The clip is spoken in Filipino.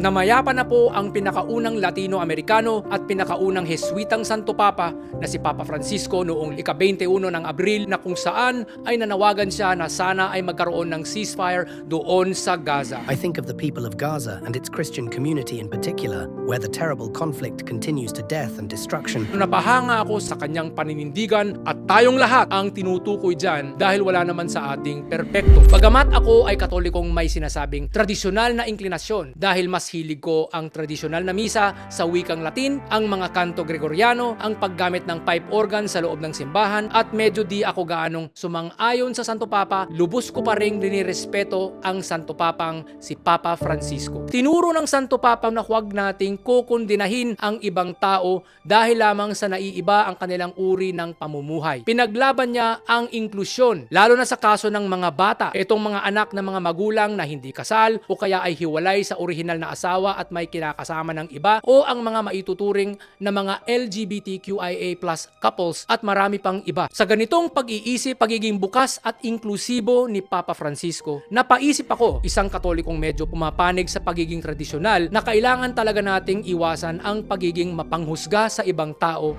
Namayapa na po ang pinakaunang Latino-Amerikano at pinakaunang Heswitang Santo Papa na si Papa Francisco noong ika-21 ng Abril, na kung saan ay nanawagan siya na sana ay magkaroon ng ceasefire doon sa Gaza. I think of the people of Gaza and its Christian community in particular, where the terrible conflict continues to death and destruction. Napahanga ako sa kanyang paninindigan at tayong lahat ang tinutukoy dyan dahil wala naman sa ating perpekto. Bagamat ako ay Katolikong may sinasabing tradisyonal na inklinasyon dahil mas hilig ko ang tradisyonal na misa sa wikang Latin, ang mga kanto Gregoriano, ang paggamit ng pipe organ sa loob ng simbahan, at medyo di ako gaanong sumang-ayon sa Santo Papa, lubos ko pa ring dinirespeto ang Santo Papang si Papa Francisco. Tinuro ng Santo Papa na huwag nating kukundinahin ang ibang tao dahil lamang sa naiiba ang kanilang uri ng pamumuhay. Pinaglaban niya ang inklusyon, lalo na sa kaso ng mga bata, itong mga anak ng mga magulang na hindi kasal o kaya ay hiwalay sa orihinal na asawa at may kinakasama ng iba, o ang mga maituturing na mga LGBTQIA+ couples at marami pang iba. Sa ganitong pag-iisip, pagiging bukas at inklusibo ni Papa Francisco, napaisip ako, isang Katolikong medyo pumapanig sa pagiging tradisyonal, na kailangan talaga nating iwasan ang pagiging mapanghusga sa ibang tao.